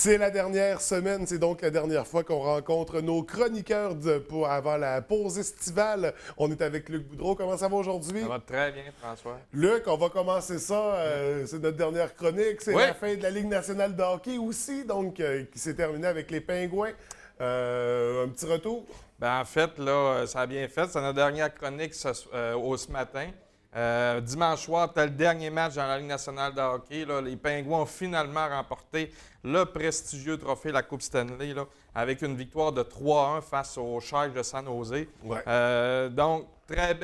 C'est la dernière semaine, c'est donc la dernière fois qu'on rencontre nos chroniqueurs avant la pause estivale. On est avec Luc Boudreau. Comment ça va aujourd'hui? Ça va très bien, François. Luc, on va commencer ça. C'est notre dernière chronique. C'est Oui. la fin de la Ligue nationale de hockey aussi, donc qui s'est terminée avec les Pingouins. Un petit retour? En fait, là, ça a bien fait. C'est notre dernière chronique ce matin. Dimanche soir, c'était le dernier match dans la Ligue nationale de hockey. Là. Les Pingouins ont finalement remporté le prestigieux trophée, la Coupe Stanley, là, avec une victoire de 3-1 face aux Sharks de San Jose. Ouais. Donc, très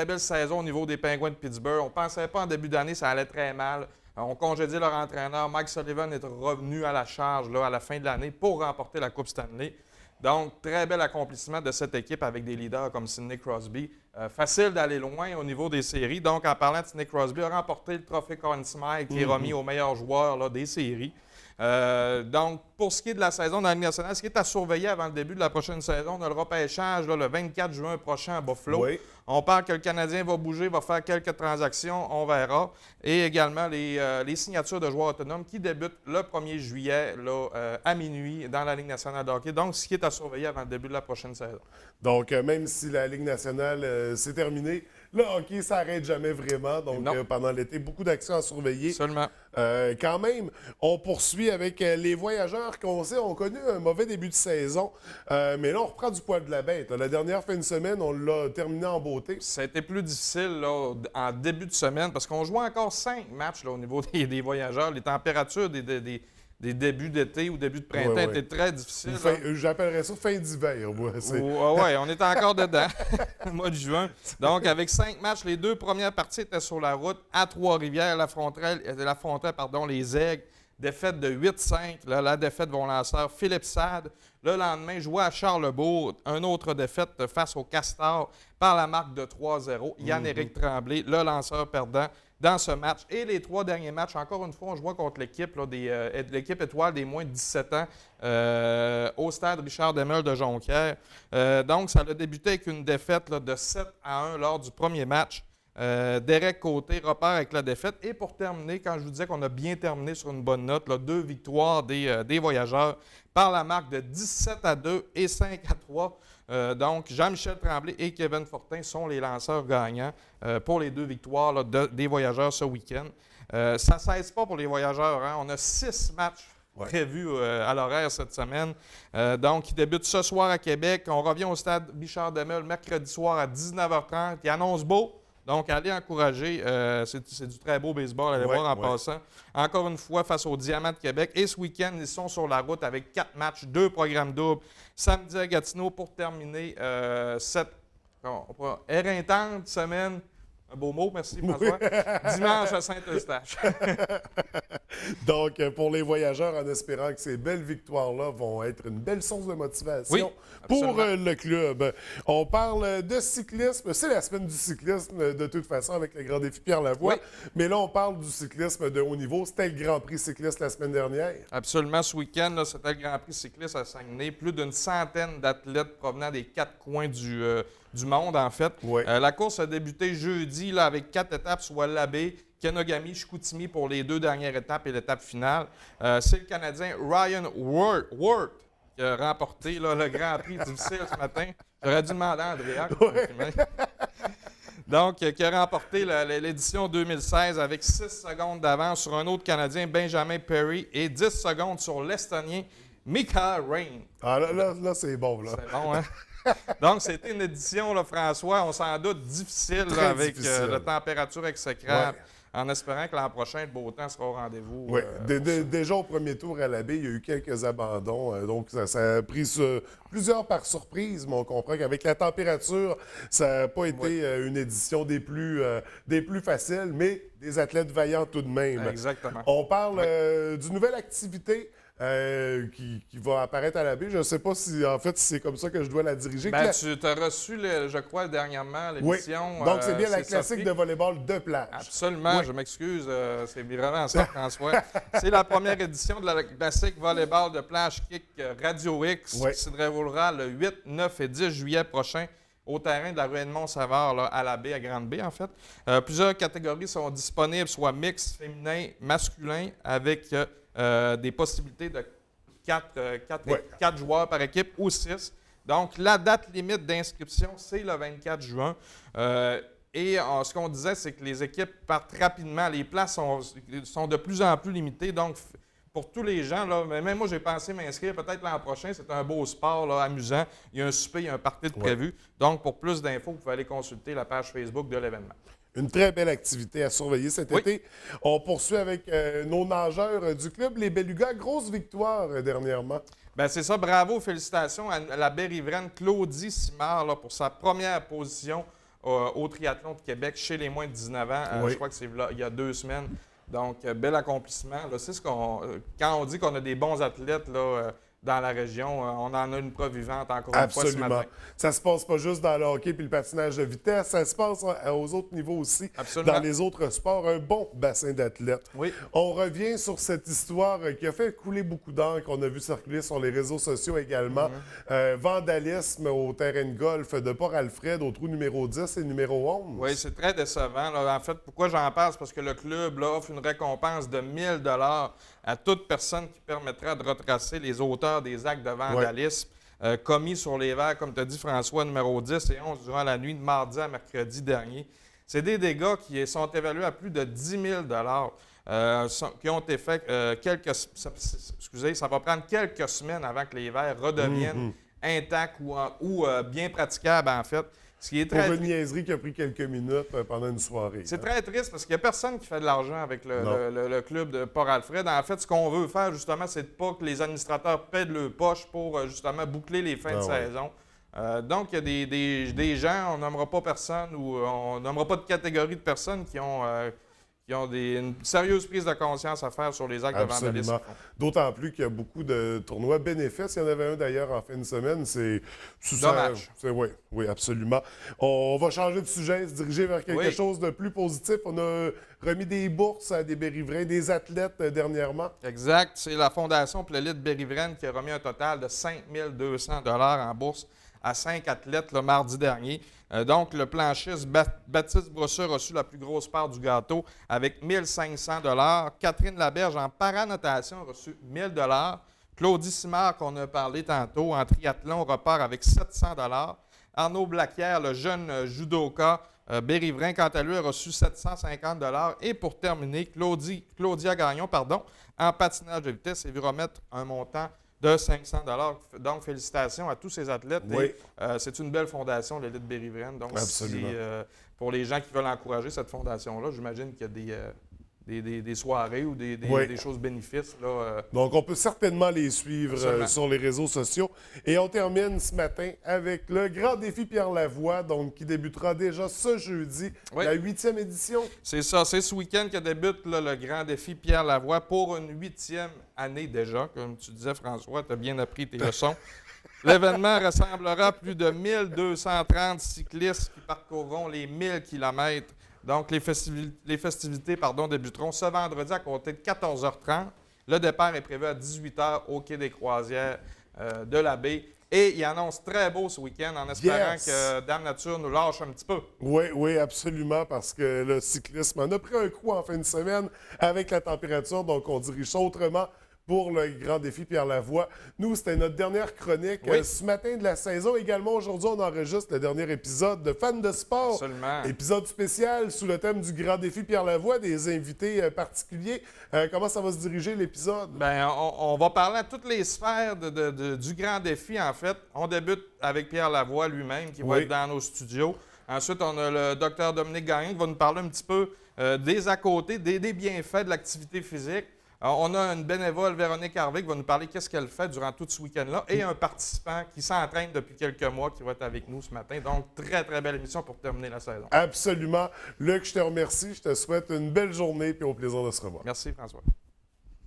belle saison au niveau des Pingouins de Pittsburgh. On ne pensait pas en début d'année, ça allait très mal. On congédié leur entraîneur. Mike Sullivan est revenu à la charge là, à la fin de l'année pour remporter la Coupe Stanley. Donc, très bel accomplissement de cette équipe avec des leaders comme Sidney Crosby. Facile d'aller loin au niveau des séries. Donc, en parlant de Sidney Crosby, a remporté le trophée Conn Smythe qui est remis au meilleur joueur là, des séries. Donc, pour ce qui est de la saison dans la Ligue nationale, ce qui est à surveiller avant le début de la prochaine saison, on a le repêchage là, le 24 juin prochain à Buffalo. Oui. On parle que le Canadien va bouger, va faire quelques transactions, on verra. Et également les signatures de joueurs autonomes qui débutent le 1er juillet là, à minuit dans la Ligue nationale de hockey. Donc, ce qui est à surveiller avant le début de la prochaine saison. Donc, même si la Ligue nationale s'est terminée, le hockey ne s'arrête jamais vraiment. Donc, pendant l'été, beaucoup d'actions à surveiller. Seulement. Quand même, on poursuit avec les voyageurs qu'on sait ont connu un mauvais début de saison. Mais là, on reprend du poil de la bête. La dernière fin de semaine, on l'a terminé en beauté. Ça a été plus difficile là, en début de semaine parce qu'on jouait encore 5 matchs là, au niveau des voyageurs. Les températures des débuts d'été ou début de printemps étaient très difficiles. J'appellerais ça fin d'hiver, moi. Oui, on était encore dedans, le mois de juin. Donc, avec 5 matchs, les 2 premières parties étaient sur la route à Trois-Rivières. Elle affrontait les Aigles. Défaite de 8-5. Là, la défaite de mon lanceur Philippe Sade. Le lendemain, jouait à Charlebourg. Une autre défaite face au Castor par la marque de 3-0. Yann-Éric Tremblay, le lanceur perdant dans ce match. Et les 3 derniers matchs, encore une fois, on jouait contre l'équipe l'équipe étoile des moins de 17 ans au stade Richard Demel de Jonquière. Donc, ça a débuté avec une défaite là, de 7-1 lors du premier match. Derek Côté repart avec la défaite. Et pour terminer, quand je vous disais qu'on a bien terminé sur une bonne note, là, 2 victoires des voyageurs par la marque de 17-2 et 5-3. Donc, Jean-Michel Tremblay et Kevin Fortin sont les lanceurs gagnants pour les 2 victoires là, des voyageurs ce week-end. Ça ne cesse pas pour les voyageurs. Hein? On a 6 matchs prévus à l'horaire cette semaine. Donc, qui débute ce soir à Québec. On revient au stade Richard Demel mercredi soir à 19h30. Il annonce beau. Donc, allez encourager. C'est du très beau baseball. Allez voir en passant. Encore une fois, face au Diamant de Québec. Et ce week-end, ils sont sur la route avec 4 matchs, 2 programmes doubles. Samedi à Gatineau pour terminer cette éreintante semaine. Un beau mot, merci François. Dimanche à Saint-Eustache. Donc, pour les voyageurs, en espérant que ces belles victoires-là vont être une belle source de motivation pour le club. On parle de cyclisme. C'est la semaine du cyclisme, de toute façon, avec le Grand Défi Pierre Lavoie. Oui. Mais là, on parle du cyclisme de haut niveau. C'était le Grand Prix cycliste la semaine dernière. Absolument. Ce week-end, là, c'était le Grand Prix cycliste à Saguenay. Plus d'une centaine d'athlètes provenant des 4 coins du monde, en fait. Oui. La course a débuté jeudi là, avec 4 étapes, soit l'Abbé, Kenogami, Chicoutimi pour les 2 dernières étapes et l'étape finale. C'est le Canadien Ryan Worth qui a remporté là, le Grand Prix difficile ce matin. J'aurais dû demander à Andrea. Donc, qui a remporté l'édition 2016 avec 6 secondes d'avance sur un autre Canadien, Benjamin Perry, et 10 secondes sur l'Estonien Mika Rain. Ah, là c'est bon, là. C'est bon, hein? Donc, c'était une édition, là, François, on s'en doute, difficile là, avec la température exécrable, en espérant que l'an prochain, le beau temps sera au rendez-vous. Oui. Déjà au premier tour à l'abbé, il y a eu quelques abandons. Donc, ça a pris plusieurs par surprise, mais on comprend qu'avec la température, ça n'a pas été une édition des plus faciles, mais des athlètes vaillants tout de même. Exactement. On parle d'une nouvelle activité. Qui va apparaître à l'abbé. Je ne sais pas si, en fait, c'est comme ça que je dois la diriger. Tu as reçu, je crois, dernièrement, l'émission. Oui. Donc, c'est bien la classique de volleyball de plage. Absolument. Je m'excuse. C'est vraiment ça, François. C'est la première édition de la classique volleyball de plage Kick Radio X qui se déroulera le 8, 9 et 10 juillet prochain au terrain de la rue Edmond-Savard, à la baie, à Grande-Baie, en fait. Plusieurs catégories sont disponibles, soit mix, féminin, masculin, avec des possibilités de 4 joueurs par équipe ou 6. Donc, la date limite d'inscription, c'est le 24 juin. Ce qu'on disait, c'est que les équipes partent rapidement. Les places sont de plus en plus limitées. Donc, pour tous les gens, là, même moi, j'ai pensé m'inscrire peut-être l'an prochain. C'est un beau sport là, amusant. Il y a un souper, il y a un party de prévu. Donc, pour plus d'infos, vous pouvez aller consulter la page Facebook de l'événement. Une très belle activité à surveiller cet été. On poursuit avec nos nageurs du club, les Belugas. Grosse victoire dernièrement. Bien, c'est ça. Bravo, félicitations à la Berrivraine Claudie Simard là, pour sa première position au triathlon de Québec chez les moins de 19 ans. Je crois que c'est il y a 2 semaines. Donc, bel accomplissement. Là, c'est quand on dit qu'on a des bons athlètes là, dans la région, on en a une preuve vivante encore une fois ce matin. Ça se passe pas juste dans le hockey et le patinage de vitesse, ça se passe aux autres niveaux aussi. Absolument. Dans les autres sports, un bon bassin d'athlètes. Oui. On revient sur cette histoire qui a fait couler beaucoup d'encre, qu'on a vu circuler sur les réseaux sociaux également. Vandalisme au terrain de golf de Port-Alfred, au trou numéro 10 et numéro 11. Oui, c'est très décevant. Là. En fait, pourquoi j'en parle? C'est parce que le club là, offre une récompense de 1 000 $ à toute personne qui permettra de retracer les auteurs des actes de vandalisme commis sur les verres, comme tu as dit, François, numéro 10 et 11, durant la nuit de mardi à mercredi dernier. C'est des dégâts qui sont évalués à plus de 10 000 $ qui ont été faits ça va prendre quelques semaines avant que les verres redeviennent intacts ou bien praticables, en fait. Ce qui est pour une niaiserie qui a pris quelques minutes pendant une soirée. C'est très triste parce qu'il n'y a personne qui fait de l'argent avec le club de Port-Alfred. En fait, ce qu'on veut faire, justement, c'est de pas que les administrateurs paient de leur poche pour, justement, boucler les fins de saison. Donc, il y a des gens, on nommera pas personne ou on nommera pas de catégorie de personnes qui ont une sérieuse prise de conscience à faire sur les actes de vandalisme. D'autant plus qu'il y a beaucoup de tournois bénéfices. Il y en avait un d'ailleurs en fin de semaine. C'est dommage. Oui, absolument. On va changer de sujet, se diriger vers quelque chose de plus positif. On a remis des bourses à des Berrivrains, des athlètes dernièrement. Exact. C'est la Fondation pour l'élite Berrivraine qui a remis un total de 5 200 $ en bourse à 5 athlètes le mardi dernier. Donc, le planchiste Baptiste Brosseux a reçu la plus grosse part du gâteau avec 1 500 $. Catherine Laberge, en paranotation, a reçu 1 000 $. Claudie Simard, qu'on a parlé tantôt, en triathlon, repart avec 700 $. Arnaud Blaquière, le jeune judoka Berrivrain, quant à lui, a reçu 750 $. Et pour terminer, Claudia Gagnon, en patinage de vitesse, s'est vu remettre un montant de 500 $. Donc, félicitations à tous ces athlètes. Oui. C'est une belle fondation, l'élite Berrivraine. Donc, pour les gens qui veulent encourager cette fondation-là, j'imagine qu'il y a des soirées ou des choses bénéfices. Là, Donc, on peut certainement les suivre sur les réseaux sociaux. Et on termine ce matin avec le Grand Défi Pierre Lavoie, donc qui débutera déjà ce jeudi, la 8e édition. C'est ça, c'est ce week-end que débute là, le Grand Défi Pierre Lavoie pour une 8e année déjà. Comme tu disais, François, tu as bien appris tes leçons. L'événement rassemblera plus de 1230 cyclistes qui parcourront les 1000 km. Donc, les festivités débuteront ce vendredi à compter de 14h30. Le départ est prévu à 18h au Quai des Croisières de la baie. Et il annonce très beau ce week-end en espérant que Dame Nature nous lâche un petit peu. Oui, absolument, parce que le cyclisme en a pris un coup en fin de semaine avec la température. Donc, on dirige ça autrement pour le Grand Défi Pierre Lavoie. Nous, c'était notre dernière chronique ce matin de la saison. Également, aujourd'hui, on enregistre le dernier épisode de Fans de sport. Absolument. Épisode spécial sous le thème du Grand Défi Pierre Lavoie, des invités particuliers. Comment ça va se diriger, l'épisode? Bien, on va parler à toutes les sphères du Grand Défi, en fait. On débute avec Pierre Lavoie lui-même, qui va être dans nos studios. Ensuite, on a le docteur Dominique Gagnon qui va nous parler un petit peu des à côté, des bienfaits de l'activité physique. On a une bénévole, Véronique Harvey, qui va nous parler qu'est-ce qu'elle fait durant tout ce week-end-là, et un participant qui s'entraîne depuis quelques mois qui va être avec nous ce matin. Donc, très, très belle émission pour terminer la saison. Absolument. Luc, je te remercie. Je te souhaite une belle journée et au plaisir de se revoir. Merci, François.